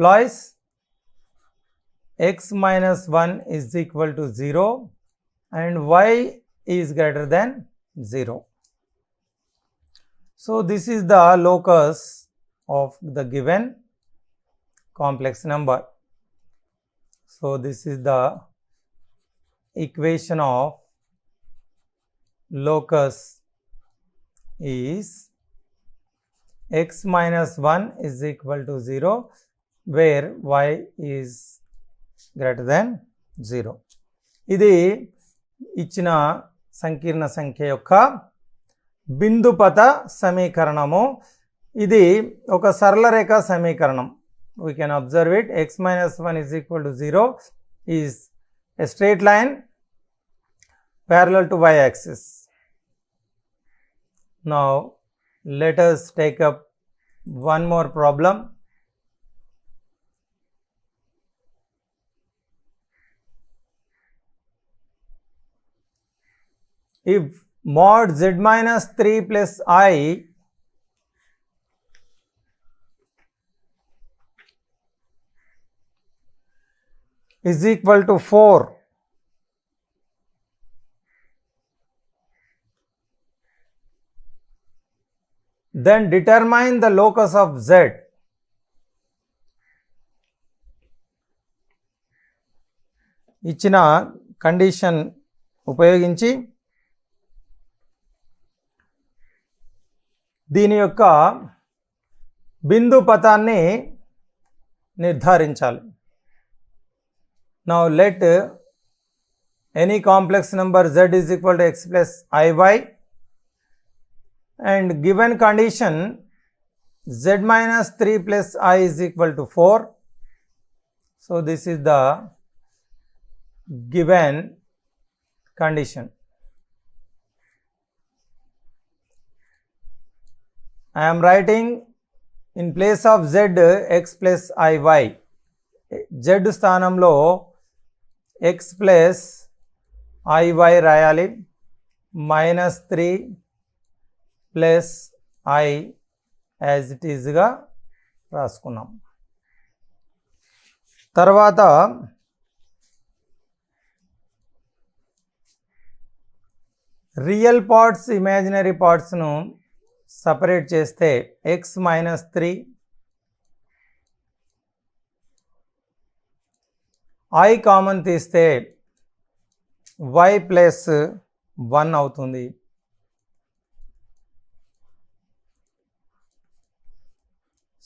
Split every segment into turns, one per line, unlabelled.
implies x minus 1 is equal to 0 and y is greater than 0. So this is the locus of the given complex number. So this is the equation of locus is x minus 1 is equal to 0 where y is greater than 0. ఇది ఇచ్చిన సంకీర్ణ సంఖ్య యొక్క బిందుపత సమీకరణము. ఇది ఒక సరళ రేఖ సమీకరణం. We can observe it. X minus 1 is equal to 0 is a straight line parallel to y axis. Now let us take up one more problem. If mod z minus 3 plus I is equal to 4, then determine the locus of z. ఇచ్చిన condition ఉపయోగించి దీని యొక్క బిందు పతాన్ని నిర్ధారించాలి. Now let any complex number z is equal to x plus iy and given condition z minus 3 plus I is equal to 4. So this is the given condition. I am writing in place of z x plus iy. z స్థానంలో x plus iy రాయాలి. minus 3 plus I as it is గా రాసుకున్నాం. తర్వాత real parts imaginary పార్ట్స్ను separate చేస్తే x minus 3 I common తీస్తే y plus 1 అవుతుంది.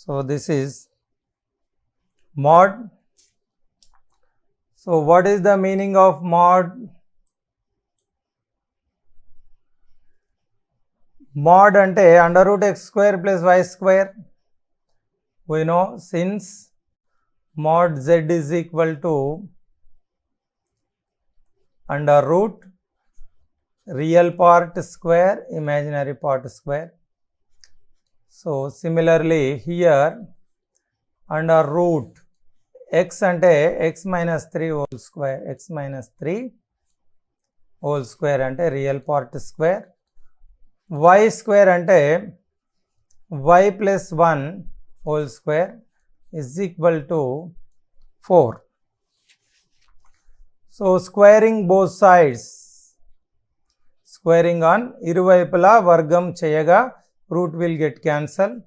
So this is mod. So what is the meaning of mod? mod అంటే under root x square plus y square. We know since mod z is equal to under root real part square imaginary part square. So similarly here under root x ante x minus 3 whole square, x minus 3 whole square ante real part square, y square ante y plus 1 whole square is equal to 4. So squaring both sides, squaring on iruvaypula vargam cheyaga root will get cancelled.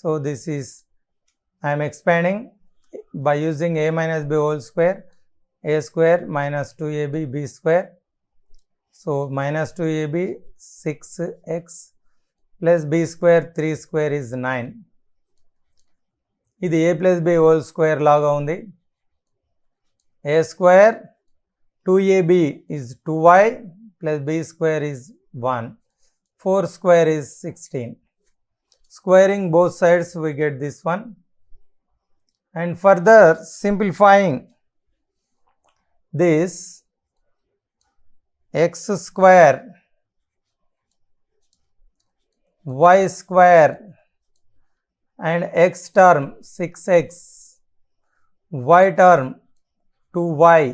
So this is I am expanding by using a minus b whole square, a square minus 2ab b square. So minus 2ab 6x plus b square 3 square is 9. ఇది a plus b whole square లాగా ఉంది. a square 2ab is 2y plus b square is 1. 4 square is 16. Squaring both sides we get this one. And further simplifying this, x square y square and x term 6x, y term 2y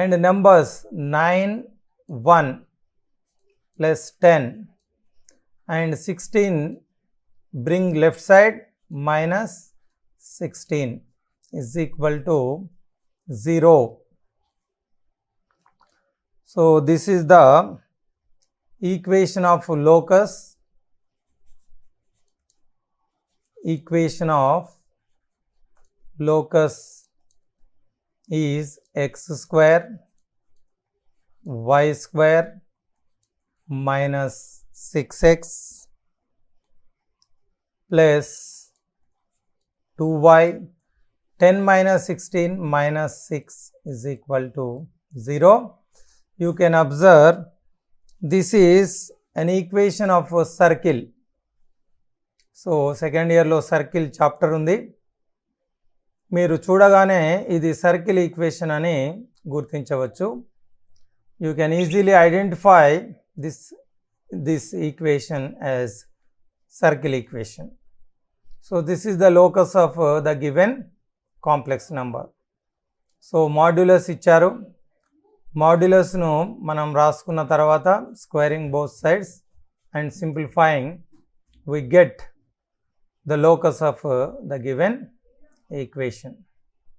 and numbers 9, 1 plus 10 and 16 bring left side minus 16 is equal to 0. So this is the equation of locus. Equation of locus is x square y square minus 6x plus 2y. 10 minus 16 minus 6 is equal to 0. You can observe this is an equation of a circle. So second ఇయర్లో circle chapter ఉంది. మీరు చూడగానే ఇది circle equation అని గుర్తించవచ్చు. You can easily identify this equation as circle equation. So this is the locus of the given complex number. So modulus ఇచ్చారు. మాడ్యులస్ను మనం రాసుకున్న తర్వాత squaring both sides and simplifying we get the locus of the given equation.